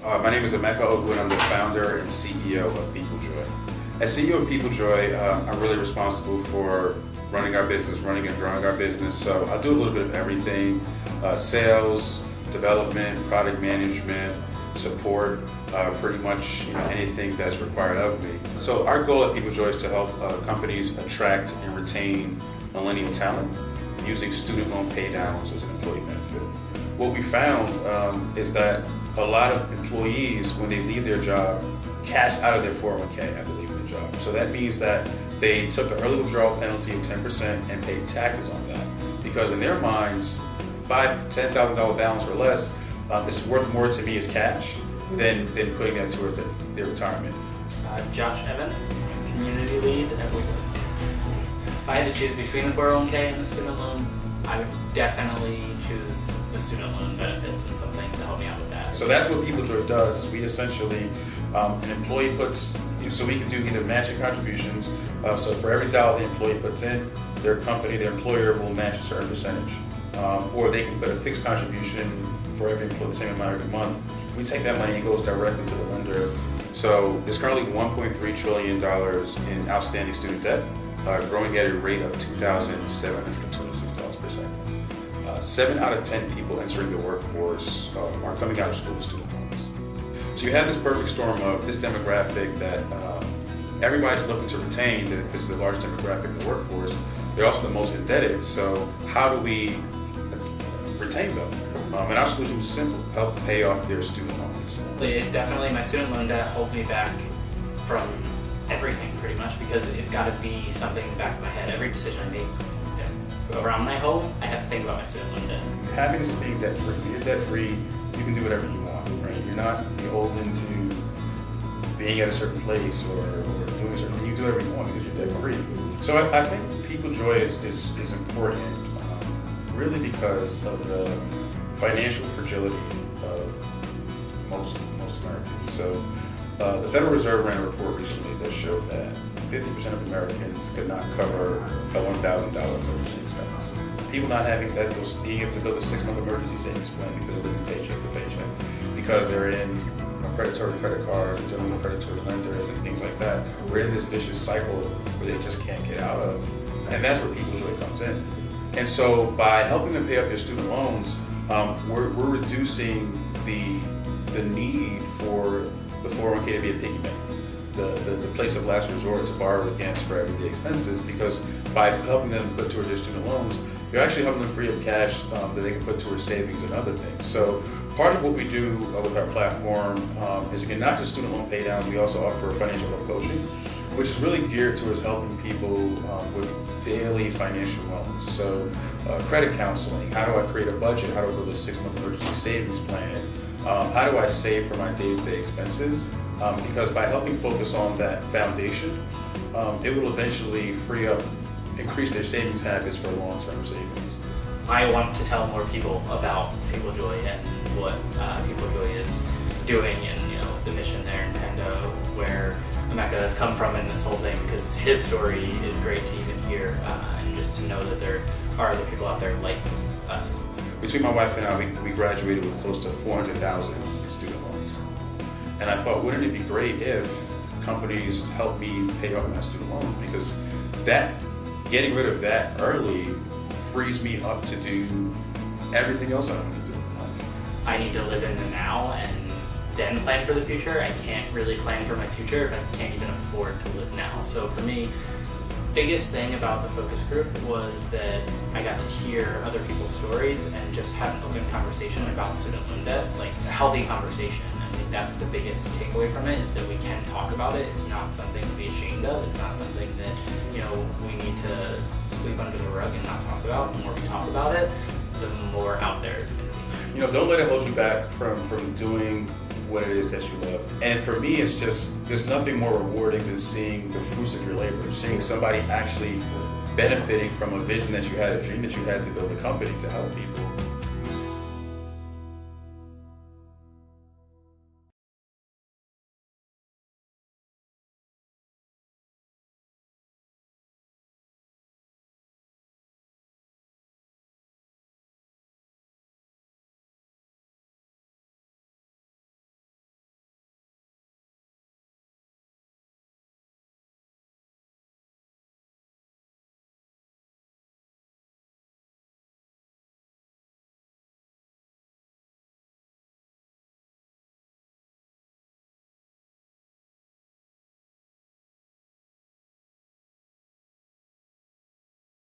My name is Emeka Ogwu. I'm the founder and CEO of PeopleJoy. As CEO of PeopleJoy, I'm really responsible for running our business, running and growing our business. So I do a little bit of everything, sales, development, product management, support, pretty much anything that's required of me. So our goal at PeopleJoy is to help companies attract and retain millennial talent using student loan pay downs as an employee benefit. What we found is that a lot of employees, when they leave their job, cash out of their 401k after leaving the job. So that means that they took the early withdrawal penalty of 10% and paid taxes on that. Because in their minds, $10,000 balance or less is worth more to me as cash than putting that towards their retirement. Josh Evans, community lead at WeWork. If I had to choose between the 401k and the student loan, I would definitely choose the student loan benefits and something to help me out with that. So that's what PeopleJoy does, is we essentially, an employee puts, so we can do either matching contributions, so for every dollar the employee puts in, their company, their employer will match a certain percentage. Or they can put a fixed contribution for every employee, the same amount every month. We take that money and it goes directly to the lender. So there's currently $1.3 trillion in outstanding student debt, growing at a rate of $2,726 per second. 7 out of 10 people entering the workforce are coming out of school with student loans. So you have this perfect storm of this demographic that everybody's looking to retain because it's the largest demographic in the workforce. They're also the most indebted. So how do we retain them? And our solution is simple: help pay off their student loans. Definitely, my student loan debt holds me back from everything pretty much, because it's got to be something in the back of my head. Every decision I make around my home, I have to think about my student loan debt. Happiness is being debt free. When you're debt free, you can do whatever you want, right? You're not beholden to being at a certain place or doing a certain thing. You do whatever you want because you're debt free. So I think PeopleJoy is important, really because of the financial fragility of most Americans. So the Federal Reserve ran a report recently that showed that 50% of Americans could not cover a $1,000 emergency expense. People not having that, being able to build a 6-month emergency savings plan because they're living paycheck to paycheck, because they're in predatory credit cards, dealing with predatory lenders and things like that. We're in this vicious cycle where they just can't get out of, and that's where PeopleJoy comes in. And so by helping them pay off their student loans, we're reducing the need for the 401k to be a piggy bank, the place of last resort to borrow against for everyday expenses, because by helping them put towards their student loans, you're actually helping them free up cash that they can put towards savings and other things. So part of what we do with our platform is, again, not just student loan pay downs, we also offer financial health coaching, which is really geared towards helping people with daily financial wellness. So credit counseling, how do I create a budget, how do I build a 6-month emergency savings plan, how do I save for my day-to-day expenses? Because by helping focus on that foundation, it will eventually increase their savings habits for long-term savings. I want to tell more people about PeopleJoy and what PeopleJoy is doing, and the mission there in Pendo, where Emeka has come from in this whole thing, because his story is great to even hear, and just to know that there are other people out there like us. Between my wife and I, we graduated with close to $400,000 in student loans. And I thought, wouldn't it be great if companies helped me pay off my student loans? Because getting rid of that early frees me up to do everything else I want to do in life. I need to live in the now and then plan for the future. I can't really plan for my future if I can't even afford to live now. So for me, biggest thing about the focus group was that I got to hear other people's stories and just have an open conversation about student loan debt, like a healthy conversation. I think that's the biggest takeaway from it, is that we can talk about it. It's not something to be ashamed of. It's not something that we need to sweep under the rug and not talk about. The more we talk about it, the more out there it's going to be. Don't let it hold you back from doing what it is that you love. And for me, it's just, there's nothing more rewarding than seeing the fruits of your labor, seeing somebody actually benefiting from a vision that you had, a dream that you had to build a company to help people.